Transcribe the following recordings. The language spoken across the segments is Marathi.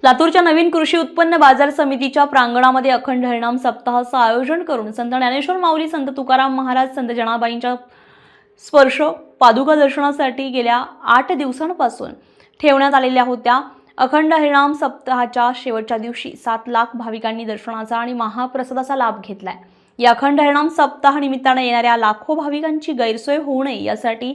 लातूरच्या नवीन कृषी उत्पन्न बाजार समितीच्या प्रांगणामध्ये अखंड हरिनाम सप्ताहाचं आयोजन करून संत ज्ञानेश्वर माऊली, संत तुकाराम महाराज, संत जनाबाईंच्या स्पर्श पादुका दर्शनासाठी गेल्या 8 दिवसांपासून ठेवण्यात आलेल्या होत्या। अखंड हरिनाम सप्ताहाच्या शेवटच्या दिवशी 7 लाख भाविकांनी दर्शनाचा आणि महाप्रसादाचा लाभ घेतलाय। या अखंड हरिनाम सप्ताह निमित्ताने येणाऱ्या लाखो भाविकांची गैरसोय होऊ नये यासाठी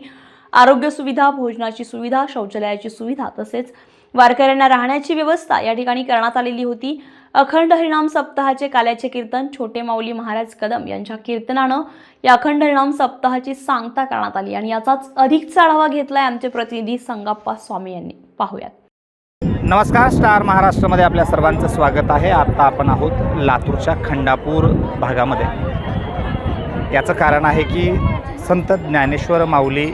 आरोग्य सुविधा, भोजनाची सुविधा, शौचालयाची सुविधा तसेच वारकऱ्यांना राहण्याची व्यवस्था या ठिकाणी करण्यात आलेली होती। अखंड हरिनाम सप्ताहाचे काल्याचे कीर्तन छोटे माऊली महाराज कदम यांच्या कीर्तनानं या अखंड हरिनाम सप्ताहाची सांगता करण्यात आली आणि याचाच अधिकचा आढावा घेतलाय आमचे प्रतिनिधी संगप्पा स्वामी यांनी। पाहूयात। नमस्कार, स्टार महाराष्ट्रामध्ये आपल्या सर्वांचं स्वागत आहे। आता आपण आहोत लातूरच्या खंडापूर भागामध्ये। याचं कारण आहे की संत ज्ञानेश्वर माऊली,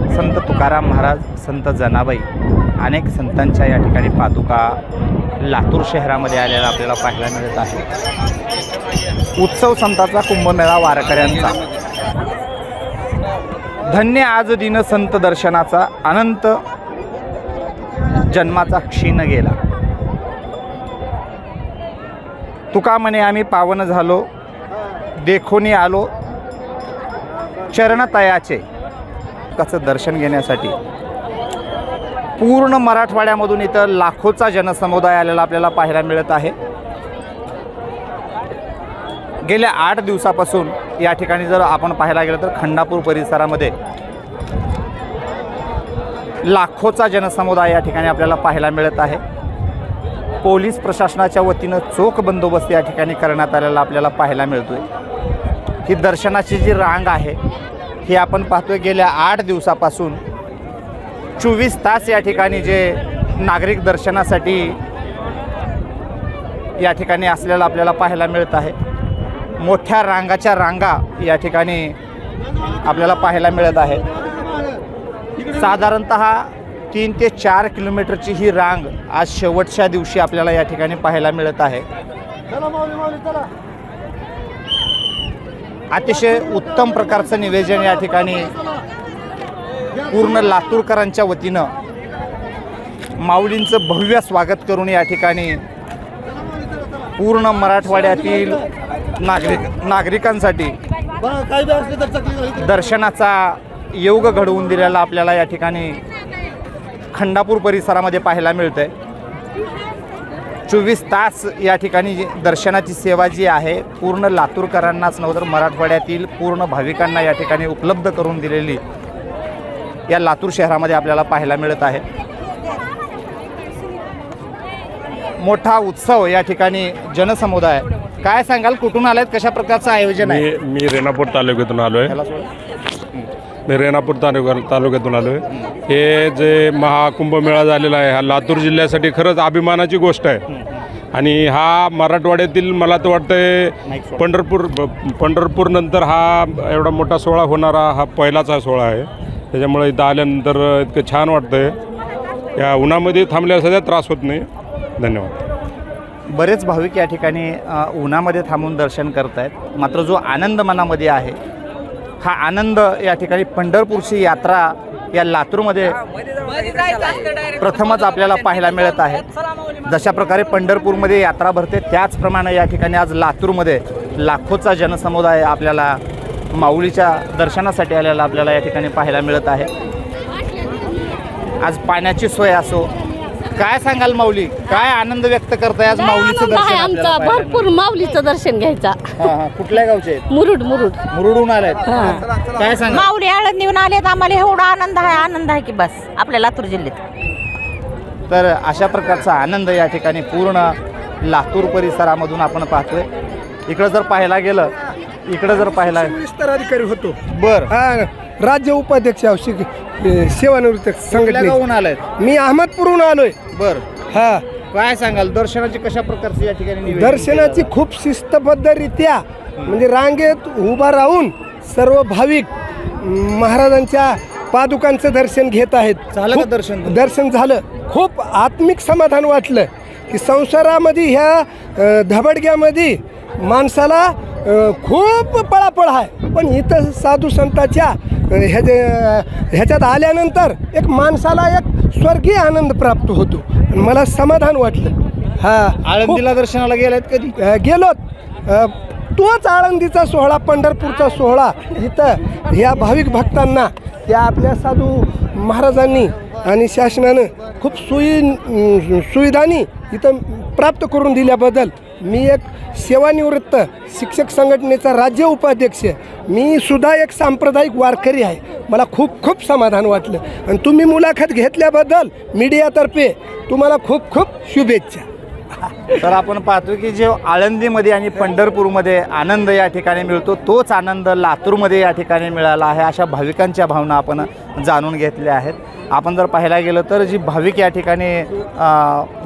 संत तुकाराम महाराज, संत जनाबाई अनेक संतांच्या या ठिकाणी पादुका लातूर शहरामध्ये आलेला आपल्याला पाहायला मिळत आहे। उत्सव संतांचा कुंभमेळा वारकऱ्यांचा धन्य आज दिन संत दर्शनाचा अनंत जन्माचा क्षीण गेला। तुका म्हणे आम्ही पावन झालो, देखोनी आलो चरणतयाचे कसं दर्शन घेण्यासाठी पूर्ण मराठवाड्यामधून इथं लाखोचा जनसमुदाय आलेला आपल्याला पाहायला मिळत आहे। गेल्या 8 दिवसापासून या ठिकाणी जर आपण पाहायला गेलं तर खंडापूर परिसरामध्ये लाखोचा जनसमुदाय या ठिकाणी आपल्याला पाहायला मिळत आहे। पोलीस प्रशासनाच्या वतीनं चोख बंदोबस्त या ठिकाणी करण्यात आलेला आपल्याला पाहायला मिळतोय। ही दर्शनाची जी रांग आहे ही आपण पाहतोय गेल्या 8 दिवसापासून 24 तास या ठिकाणी जे नागरिक दर्शनासाठी या ठिकाणी असलेलं आपल्याला पाहायला मिळत आहे। मोठ्या रांगाच्या रांगा या ठिकाणी आपल्याला पाहायला मिळत आहे। साधारणतः 3 ते 4 किलोमीटरची ही रांग आज शेवटच्या दिवशी आपल्याला या ठिकाणी पाहायला मिळत आहे। अतिशय उत्तम प्रकारचं निवेदन या ठिकाणी पूर्ण लातूरकरांच्या वतीनं माऊलींचं भव्य स्वागत करून या ठिकाणी पूर्ण मराठवाड्यातील नागरिकांसाठी दर्शनाचा योग घडवून दिलेला आपल्याला या ठिकाणी खंडापूर परिसरामध्ये पाहायला मिळतंय। 24 तास या ठिकाणी दर्शनाची सेवा जी आहे पूर्ण लातूरकरांनाच नव्हे तर मराठवाड्यातील पूर्ण भाविकांना या ठिकाणी उपलब्ध करून दिलेली या लातूर शहरामध्ये आपल्याला पाहायला मिळत आहे। मोठा उत्सव या ठिकाणी जनसमुदाय। काय सांगाल, कुठून आलात, कशा प्रकारचं आयोजन आहे? मी रेणापूर तालुक्यातून आलो आहे। तालुक्यातून आलो आहे। हे जे महाकुंभमेळा झालेला आहे हा लातूर जिल्ह्यासाठी खरंच अभिमानाची गोष्ट आहे आणि हा मराठवाड्यातील मला तर वाटतं पंढरपूर नंतर हा एवढा मोठा सोहळा होणारा हा पहिलाच हा सोहळा आहे। त्याच्यामुळे इथं आल्यानंतर इतकं छान वाटतं। या उन्हामध्ये थांबल्यास सध्या त्रास होत नाही। धन्यवाद। बरेच भाविक या ठिकाणी उन्हामध्ये थांबून दर्शन करत आहेत, मात्र जो आनंद मनामध्ये आहे हा आनंद या ठिकाणी पंढरपूरची यात्रा या लातूरमध्ये प्रथमच आपल्याला पाहायला मिळत आहे। जशा प्रकारे पंढरपूरमध्ये यात्रा भरते त्याचप्रमाणे या ठिकाणी आज लातूरमध्ये लाखोचा जनसमुदाय आपल्याला माऊलीच्या दर्शनासाठी आलेला आपल्याला या ठिकाणी पाहायला मिळत आहे। आज पाण्याची सोय असो, काय सांगाल माऊली, काय आनंद व्यक्त करताय आज माऊलीचं दर्शन? आमचा भरपूर माऊलीचं दर्शन घ्यायचा। कुठल्या गावचे? मुरुडून आलेत। काय सांगा, माऊली आळंदीहून आलेत, आम्हाला एवढा आनंद आहे की बस आपल्या लातूर जिल्ह्यात। तर अशा प्रकारचा आनंद या ठिकाणी पूर्ण लातूर परिसरामधून आपण पाहतोय। इकडं जर पाहायला गेलं, विस्तार अधिकारी होतो। बर, राज्य उपाध्यक्ष सेवानिवृत्त संघटनेहून आलाय। मी अहमदपूरहून आलोय। बर, हा, काय सांगाल, दर्शनाची कशा प्रकारची या ठिकाणी दर्शनाची खूप शिस्तबद्धरित्या म्हणजे रांगेत उभा राहून सर्व भाविक महाराजांच्या पादुकांचं दर्शन घेत आहेत। झालं का दर्शन? दर्शन झालं। खूप आत्मिक समाधान वाटलं की संसारामध्ये ह्या धबडग्यामध्ये माणसाला खूप पळापळ आहे, पण इथं साधू संतांच्या ह्याच्यात आल्यानंतर एक माणसाला एक स्वर्गीय आनंद प्राप्त होतो आणि मला समाधान वाटलं. आळंदीला दर्शनाला गेलात कधी? गेलोत. तोच आळंदीचा सोहळा, पंढरपूरचा सोहळा इथं ह्या भाविक भक्तांना त्या आपल्या साधू महाराजांनी आणि शासनानं खूप सुविधांनी इथं प्राप्त करून दिल्याबद्दल मी एक सेवानिवृत्त शिक्षक संघटनेचा राज्य उपाध्यक्ष, मी सुद्धा एक सांप्रदायिक वारकरी आहे. मला खूप खूप समाधान वाटलं आणि तुम्ही मुलाखत घेतल्याबद्दल मीडियातर्फे तुम्हाला खूप खूप शुभेच्छा. तर आपण पाहतो की जे आळंदीमध्ये आणि पंढरपूरमध्ये आनंद या ठिकाणी मिळतो, तोच आनंद लातूरमध्ये या ठिकाणी मिळाला आहे. अशा भाविकांच्या भावना आपण जाणून घेतल्या आहेत. आपण जर पाहायला गेलं तर जी भाविक या ठिकाणी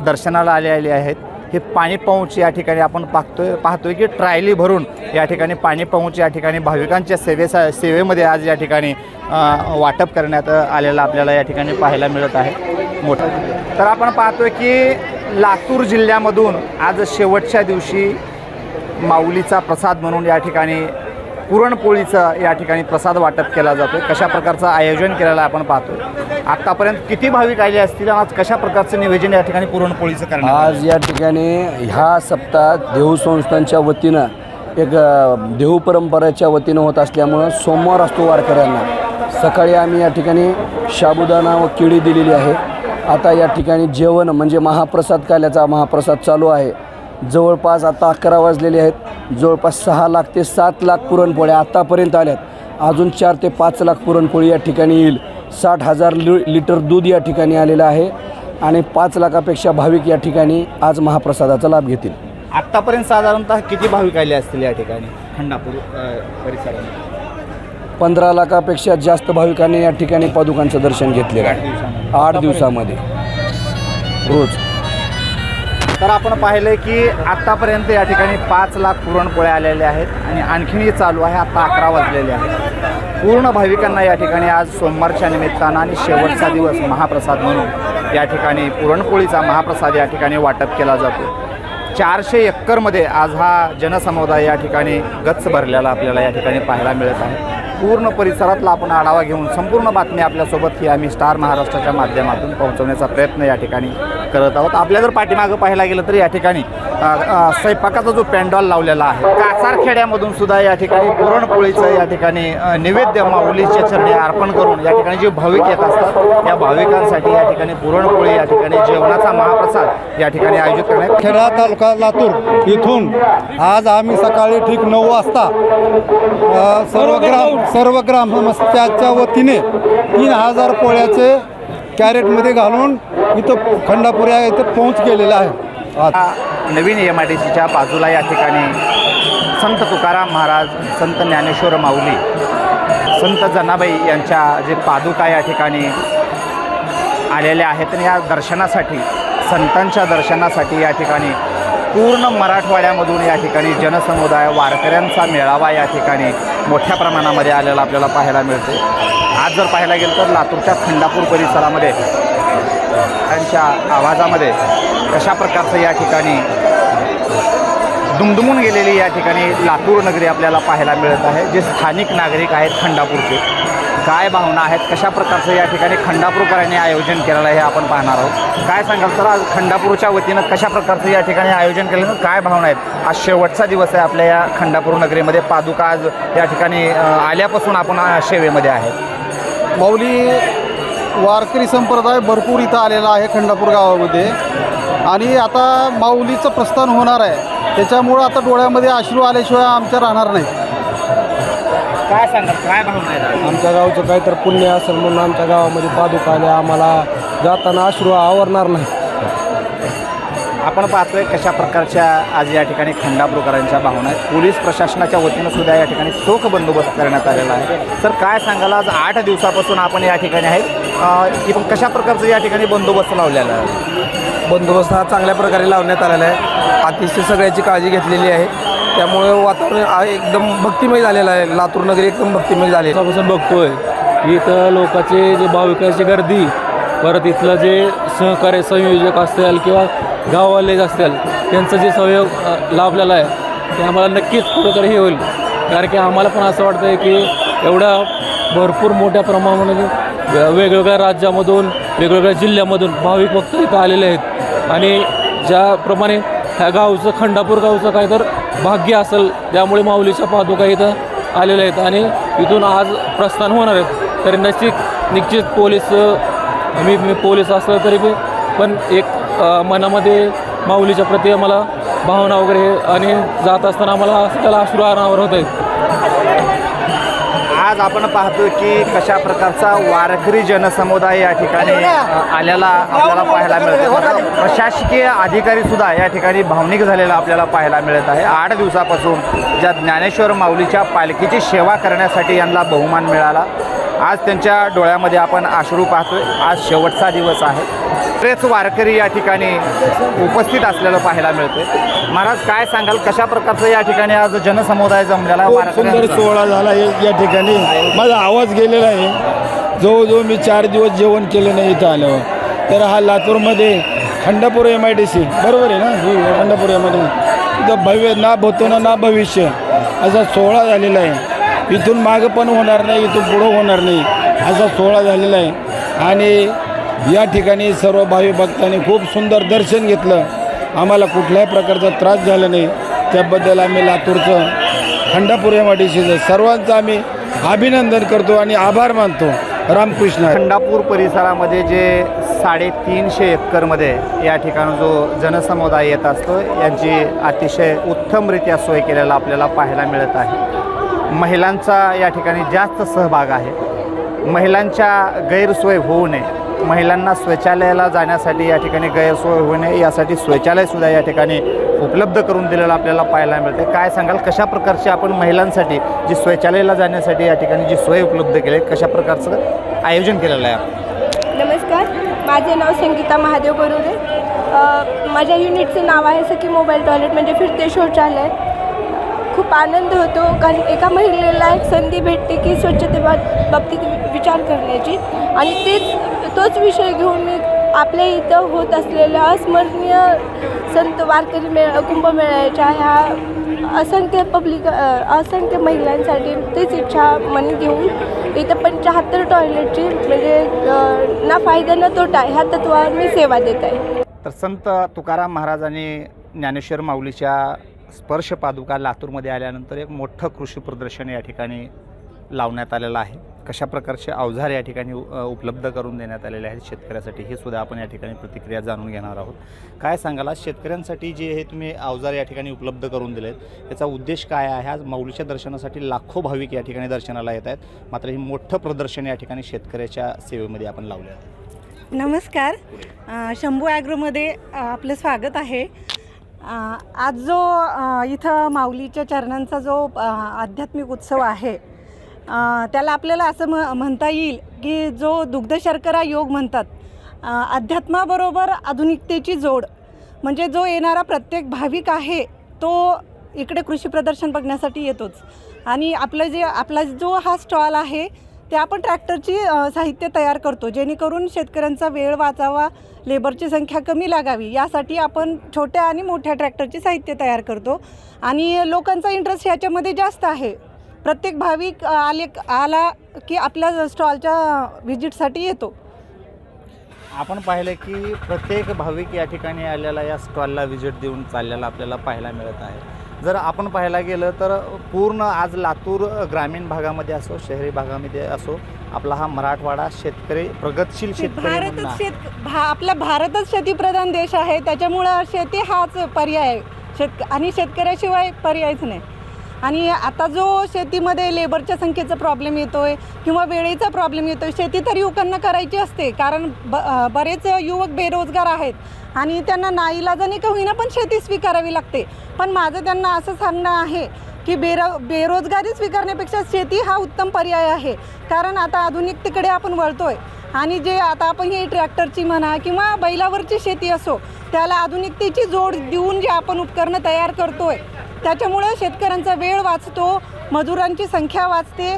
दर्शनाला आलेले आहेत, हे पाणी पाऊच या ठिकाणी आपण पाहतोय की ट्रायली भरून या ठिकाणी पाणी पाऊच या ठिकाणी भाविकांच्या सेवेमध्ये आज या ठिकाणी वाटप करण्यात आलेलं आपल्याला या ठिकाणी पाहायला मिळत आहे मोठं. तर आपण पाहतोय की लातूर जिल्ह्यामधून आज शेवटच्या दिवशी माऊलीचा प्रसाद म्हणून या ठिकाणी पुरणपोळीचं या ठिकाणी प्रसाद वाटप केला जातो. कशा प्रकारचं आयोजन केलेलं आपण पाहतोय. आत्तापर्यंत किती भाविक आले असतील, आज कशा प्रकारचं नियोजन या ठिकाणी पुरणपोळीचं करण्यात आलं? आज या ठिकाणी ह्या सप्ताहात देहू संस्थांच्या वतीनं एक देहू परंपरेच्या वतीनं होत असल्यामुळं सोमवार असतो वारकऱ्यांना. सकाळी आम्ही या ठिकाणी साबुदाणा व केळी दिलेली आहे. आता या ठिकाणी जेवण म्हणजे महाप्रसाद काल्याचा महाप्रसाद चालू आहे. जवळपास आता 11 वाजलेले आहेत. जवळपास 6 लाख ते 7 लाख पुरणपोळ्या आत्तापर्यंत आल्यात. अजून 4 ते 5 लाख पुरणपोळी या ठिकाणी येईल. 60,000 लिटर दूध या ठिकाणी आलेलं आहे आणि 5 लाखापेक्षा भाविक या ठिकाणी आज महाप्रसादाचा लाभ घेतील. आत्तापर्यंत साधारणतः किती भाविक आले असतील या ठिकाणी खंडापूर परिसरामध्ये? 15 लाखापेक्षा जास्त भाविकांनी या ठिकाणी पादुकांचं दर्शन घेतलेलं आहे 8 दिवसामध्ये रोज. तर आपण पाहिलं की आत्तापर्यंत या ठिकाणी 5 लाख पुरणपोळ्या आलेल्या आहेत आणि आणखीनही चालू आहे. आत्ता 11 वाजलेले आहेत. पूर्ण भाविकांना या ठिकाणी आज सोमवारच्या निमित्तानं आणि शेवटचा दिवस महाप्रसाद म्हणून या ठिकाणी पुरणपोळीचा महाप्रसाद या ठिकाणी वाटप केला जातो. 400 एकरमध्ये आज हा जनसमुदाय या ठिकाणी गच्च भरलेला आपल्याला या ठिकाणी पाहायला मिळत आहे. पूर्ण परिसरातला आपण आढावा घेऊन संपूर्ण बातमी आपल्यासोबत ही आम्ही स्टार महाराष्ट्राच्या माध्यमातून पोहोचवण्याचा प्रयत्न या ठिकाणी करत आहोत. आपल्या जर पाठीमागं पाहायला गेलं तर या ठिकाणी स्वयंपाकाचा जो पॅन्डॉल लावलेला आहे, कासारखेड्यामधून सुद्धा या ठिकाणी पुरणपोळीचं या ठिकाणी नैवेद्य माऊलीच्या चरणी अर्पण करून या ठिकाणी जे भाविक येत असतात त्या भाविकांसाठी या ठिकाणी पुरणपोळी या ठिकाणी जेवणाचा महाप्रसाद या ठिकाणी आयोजित करण्यात. खेडा तालुका लातूर इथून आज आम्ही सकाळी ठीक 9 वाजता सर्व ग्रामस्थांच्या वतीने 3000 पोळ्याचे कॅरेटमध्ये घालून इथं खंडापुऱ्या इथं पोहोच केलेला आहे. नवीन MIDCच्या बाजूला या ठिकाणी संत तुकाराम महाराज, संत ज्ञानेश्वर माऊली, संत जनाबाई यांच्या जे पादुका या ठिकाणी आलेल्या आहेत आणि या दर्शनासाठी, संतांच्या दर्शनासाठी या ठिकाणी पूर्ण मराठवाड्यामधून या ठिकाणी जनसमुदाय वारकऱ्यांचा मेळावा या ठिकाणी मोठ्या प्रमाणामध्ये आलेला आपल्याला पाहायला मिळते. आज जर पाहायला गेलं तर लातूरच्या खंडापूर परिसरामध्ये त्यांच्या आवाजामध्ये कशा प्रकारचं या ठिकाणी दुमदुमून गेलेली या ठिकाणी लातूर नगरी आपल्याला पाहायला मिळत आहे. जे स्थानिक नागरिक आहेत खंडापूरचे, काय भावना आहेत, कशा प्रकारचं या ठिकाणी खंडापूरकरांनी आयोजन केलेलं आहे हे आपण पाहणार आहोत. काय सांगाल सर, आज खंडापूरच्या वतीनं कशा प्रकारचं या ठिकाणी आयोजन केलं, काय भावना आहेत? आज शेवटचा दिवस आहे आपल्या या खंडापूर नगरीमध्ये. पादुका आज या ठिकाणी आल्यापासून आपण सेवेमध्ये आहेत. माऊली वारकरी संप्रदाय भरपूर इथं आलेला आहे खंडापूर गावामध्ये आणि आता माऊलीचं प्रस्थान होणार आहे. त्याच्यामुळं आता डोळ्यामध्ये अश्रू आल्याशिवाय आमच्या राहणार नाही. काय सांगाल, काय भावना आहेत? आमच्या गावचं काही तर पुण्य असेल म्हणून आमच्या गावामध्ये पादुका आल्या. आम्हाला जाताना अश्रू आवरणार नाही. आपण पाहतोय कशा प्रकारच्या आज या ठिकाणी खंडापूरकरांच्या भावना आहेत. पोलीस प्रशासनाच्या वतीनं सुद्धा या ठिकाणी चोख बंदोबस्त करण्यात आलेला आहे. सर काय सांगाल, आज 8 दिवसापासून आपण या ठिकाणी आहेत, की कशा प्रकारचं या ठिकाणी बंदोबस्त लावलेला आहे? बंदोबस्त हा चांगल्या प्रकारे लावण्यात आलेला आहे. अतिशय सगळ्याची काळजी घेतलेली आहे. त्यामुळे वातावरण एकदम भक्तिमय झालेलं आहे. लातूर नगरी एकदम भक्तिमय झाले. आपण बघतोय इथं लोकांचे जे भाविकांची गर्दी, परत इथलं जे सहकार्य संयोजक असतील किंवा गाववाले असतील त्यांचं जे सहयोग लाभलेला आहे ते आम्हाला नक्कीच कुठंतरी हे होईल. कारण की आम्हाला पण असं वाटतं आहे की एवढ्या भरपूर मोठ्या प्रमाणामध्ये वेगवेगळ्या राज्यामधून वेगवेगळ्या जिल्ह्यामधून भाविक भक्त इथं आलेले आहेत आणि ज्याप्रमाणे ह्या गावचं खंडापूर गावचं काय तर भाग्य असेल त्यामुळे माऊलीच्या पादुका इथं आलेल्या आहेत आणि इथून आज प्रस्थान होणार आहेत. तरी निश्चित पोलीस मी पोलीस असलं तरी पण एक मनामध्ये माऊलीच्या प्रती आम्हाला भावना वगैरे आणि जात असताना आम्हाला त्याला अश्रू अनावर होत आहेत. आज आपण पाहतोय की कशा प्रकारचा वारकरी जनसमुदाय या ठिकाणी आलेला आपल्याला पाहायला मिळतो. प्रशासकीय अधिकारी सुद्धा या ठिकाणी भावनिक झालेला आपल्याला पाहायला मिळत आहे. 8 दिवसापासून ज्या ज्ञानेश्वर माऊलीच्या पालखीची सेवा करण्यासाठी यांना बहुमान मिळाला, आज त्यांच्या डोळ्यामध्ये आपण अश्रू पाहतोय. आज शेवटचा दिवस आहे. बरेच वारकरी या ठिकाणी उपस्थित असलेलं पाहायला मिळते. महाराज, काय सांगाल, कशा प्रकारचं या ठिकाणी आज जनसमुदाय जमलेला आहे? सुंदर सोहळा झाला या ठिकाणी. माझा आवाज गेलेला आहे. जवळजवळ मी 4 दिवस जेवण केलं नाही इथं आल्यावर. तर हा लातूरमध्ये खंडापूर MIDC बरोबर आहे ना, खंडापूर MIDC इथं भव्य ना भूतो ना भविष्य असा सोहळा झालेला आहे. इथून मागं पण होणार नाही, इथून पुढं होणार नाही असा सोहळा झालेला आहे. आणि या ठिकाणी सर्व भावी भक्तांनी खूप सुंदर दर्शन घेतलं. आम्हाला कुठल्याही प्रकारचा त्रास झाला नाही. त्याबद्दल आम्ही लातूरचं खंडापूर MIDCचं सर्वांचं आम्ही अभिनंदन करतो आणि आभार मानतो. रामकृष्ण. खंडापूर परिसरामध्ये जे 350 एकरमध्ये या ठिकाणी जो जनसमुदाय येत असतो, यांची अतिशय उत्तमरित्या सोय केलेला आपल्याला पाहायला मिळत आहे. महिलांचा या ठिकाणी जास्त सहभाग आहे. महिलांच्या गैरसोय होऊ नये, महिलांना शौचालयाला जाण्यासाठी या ठिकाणी गैरसोय होऊ नये यासाठी शौचालयसुद्धा या ठिकाणी उपलब्ध करून दिलेलं आपल्याला पाहायला मिळते. काय सांगाल, कशा प्रकारची आपण महिलांसाठी जी शौचालयाला जाण्यासाठी या ठिकाणी जी सोय उपलब्ध केली, कशा प्रकारचं आयोजन केलेलं आहे आपण? नमस्कार, माझे नाव संगीता महादेव बरुरे. माझ्या युनिटचं नाव आहे सखी मोबाईल टॉयलेट, म्हणजे फिरते शौचालय. खूप आनंद होतो कारण एका महिलेला एक संधी भेटते की बाबतीत विचार करण्याची, आणि तोच विषय घेऊन मी आपल्या इथं होत असलेल्या अस्मरणीय संत वारकरी कुंभमेळ्याच्या ह्या असंख्य महिलांसाठी तीच इच्छा मनी घेऊन इथं 75 टॉयलेटची, म्हणजे ना फायदा ना तोटा ह्या तत्वावर मी सेवा देत आहे. तर संत तुकाराम महाराजांनी ज्ञानेश्वर माऊलीच्या स्पर्श पादुका लातूरमध्ये आल्यानंतर एक मोठं कृषी प्रदर्शन या ठिकाणी लावण्यात आलेलं आहे. कशा प्रकारचे अवजार या ठिकाणी उपलब्ध करून देण्यात आलेले आहेत शेतकऱ्यासाठी, हे सुद्धा आपण या ठिकाणी प्रतिक्रिया जाणून घेणार आहोत. काय सांगाल, शेतकऱ्यांसाठी जे हे तुम्ही अवजार या ठिकाणी उपलब्ध करून दिलेत, याचा उद्देश काय आहे? आज माऊलीच्या दर्शनासाठी लाखो भाविक या ठिकाणी दर्शनाला येत आहेत, मात्र हे मोठं प्रदर्शन या ठिकाणी शेतकऱ्याच्या सेवेमध्ये आपण लावले आहे. नमस्कार, शंभू ॲग्रोमध्ये आपलं स्वागत आहे. आज जो इथं माऊलीच्या चरणांचा जो आध्यात्मिक उत्सव आहे, त्याला आपल्याला असं म्हणता येईल की जो दुग्ध शर्करा योग म्हणतात, अध्यात्माबरोबर आधुनिकतेची जोड, म्हणजे जो येणारा प्रत्येक भाविक आहे तो इकडे कृषी प्रदर्शन बघण्यासाठी येतोच. आणि आपला जो हा स्टॉल आहे ते आपण ट्रॅक्टरची साहित्य तयार करतो, जेणेकरून शेतकऱ्यांचा वेळ वाचावा, लेबरची संख्या कमी लागावी, यासाठी आपण छोट्या आणि मोठ्या ट्रॅक्टरची साहित्य तयार करतो. आणि लोकांचा इंटरेस्ट ह्याच्यामध्ये जास्त आहे. प्रत्येक भाविक आला की आपल्या स्टॉलच्या व्हिजिटसाठी येतो. आपण पाहिलं की प्रत्येक भाविक या ठिकाणी आलेला या स्टॉलला व्हिजिट देऊन चाललेला आपल्याला पाहायला मिळत आहे. जर आपण पाहायला गेलं तर पूर्ण आज लातूर ग्रामीण भागामध्ये असो, शहरी भागामध्ये असो, आपला हा मराठवाडा शेतकरी प्रगतशील शेतकरी आपला भारतच शेतीप्रधान देश आहे, त्याच्यामुळं शेती हाच पर्याय आहे. आणि शेतकऱ्याशिवाय पर्यायच नाही. आणि आता जो शेतीमध्ये लेबरच्या संख्येचा प्रॉब्लेम येतो आहे किंवा वेळेचा प्रॉब्लेम येतो आहे, शेती तर युवकांना करायची असते, कारण बरेच युवक बेरोजगार आहेत आणि त्यांना नाईलाजाने का होईना पण शेती स्वीकारावी लागते. पण माझं त्यांना असं सांगणं आहे की बेरोजगारी स्वीकारण्यापेक्षा शेती हा उत्तम पर्याय आहे. कारण आता आधुनिकतेकडे आपण वळतो आहे आणि जे आता आपण ही ट्रॅक्टरची म्हणा किंवा बैलावरची शेती असो, त्याला आधुनिकतेची जोड देऊन जे आपण उपकरणं तयार करतो आहे, त्याच्यामुळे शेतकऱ्यांचा वेळ वाचतो, मजुरांची संख्या वाचते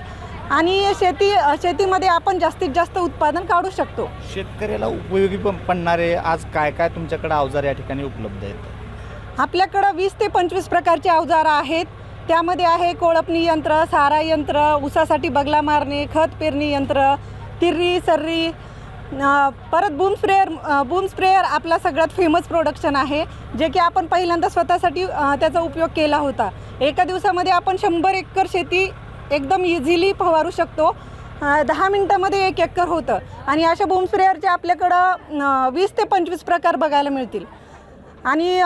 आणि शेतीमध्ये आपण जास्तीत जास्त उत्पादन काढू शकतो. शेतकऱ्याला उपयोगी पडणारे आज काय काय तुमच्याकडे अवजार या ठिकाणी उपलब्ध आहेत? आपल्याकडं 20 ते 25 प्रकारचे अवजार आहेत. त्यामध्ये आहे कोळपणी यंत्र, सारा यंत्र, ऊसासाठी बगला मारणे, खत पेरणी यंत्र, तिर्री, सर्री, परत बूम स्प्रेअर आपला सगळ्यात फेमस प्रोडक्शन आहे, जे की आपण पहिल्यांदा स्वतःसाठी त्याचा उपयोग केला होता. एका दिवसामध्ये आपण 100 एकर शेती एकदम इझिली फवारू शकतो. 10 मिनटामध्ये 1 एकर होतं. आणि अशा बूम स्प्रेअरचे आपल्याकडं 20 ते 25 प्रकार बघायला मिळतील. आणि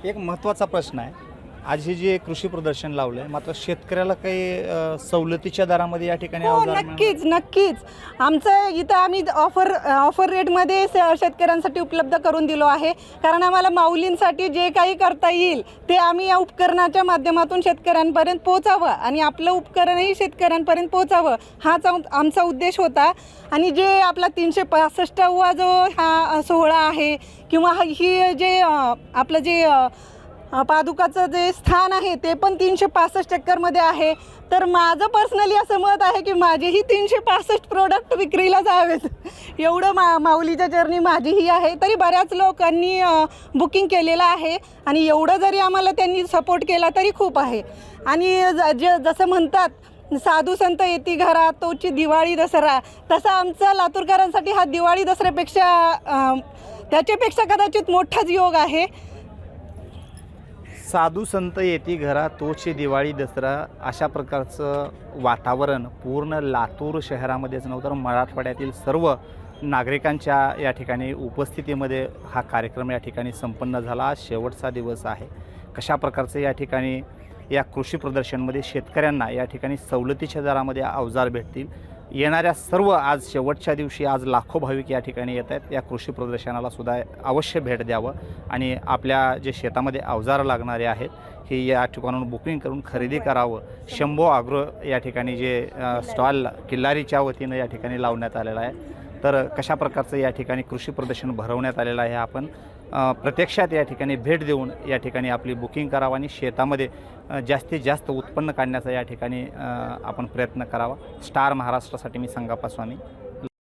एक महत्त्वाचा प्रश्न आहे, आज हे जे कृषी प्रदर्शन लावलं आहे, मात्र शेतकऱ्याला काही सवलतीच्या दरामध्ये या ठिकाणी हो, अवजार नक्कीच. आमचं इथं आम्ही ऑफर रेटमध्ये शेतकऱ्यांसाठी उपलब्ध करून दिलो आहे. कारण आम्हाला माऊलींसाठी जे काही करता येईल ते आम्ही या उपकरणाच्या माध्यमातून शेतकऱ्यांपर्यंत पोहोचावं आणि आपलं उपकरणही शेतकऱ्यांपर्यंत पोहोचावं, हाच आमचा उद्देश होता. आणि जे आपला 365वा जो हा सोहळा आहे किंवा ही जे आपलं जे पादुकाचं जे स्थान आहे ते पण 365 एकरमध्ये आहे. तर माझं पर्सनली असं मत आहे की माझेही 365 प्रोडक्ट विक्रीला जावेत, एवढं माऊलीच्या चरणी माझीही आहे. तरी बऱ्याच लोकांनी बुकिंग केलेलं आहे आणि एवढं जरी आम्हाला त्यांनी सपोर्ट केला तरी खूप आहे. आणि जसं म्हणतात साधू संत येती घरा तोची दिवाळी दसरा, तसा आमचा लातूरकरांसाठी हा दिवाळी दसऱ्यापेक्षा त्याच्यापेक्षा कदाचित मोठाच योग आहे. साधू संत येती घरा तोची दिवाळी दसरा, अशा प्रकारचं वातावरण पूर्ण लातूर शहरामध्येच नव्हतं तर मराठवाड्यातील सर्व नागरिकांच्या या ठिकाणी उपस्थितीमध्ये हा कार्यक्रम या ठिकाणी संपन्न झाला. आज शेवटचा दिवस आहे. कशा प्रकारचे या ठिकाणी या कृषी प्रदर्शनमध्ये शेतकऱ्यांना या ठिकाणी सवलतीच्या दरामध्ये अवजार भेटतील. येणाऱ्या सर्व आज शेवटच्या दिवशी आज लाखो भाविक या ठिकाणी येत आहेत. या कृषी प्रदर्शनाला सुद्धा अवश्य भेट द्यावं आणि आपल्या जे शेतामध्ये अवजार लागणारे आहेत हे या ठिकाणून बुकिंग करून खरेदी करावं. शंभो आग्रो या ठिकाणी जे स्टॉल किल्लारीच्या वतीनं या ठिकाणी लावण्यात आलेला आहे. तर कशा प्रकारचं या ठिकाणी कृषी प्रदर्शन भरवण्यात आलेलं आहे, आपण प्रत्यक्षात या ठिकाणी भेट देऊन या ठिकाणी आपली बुकिंग करावं आणि शेतामध्ये जास्तीत जास्त उत्पन्न काढण्याचा या ठिकाणी आपण प्रयत्न करावा. स्टार महाराष्ट्रासाठी मी संगाप्पा स्वामी.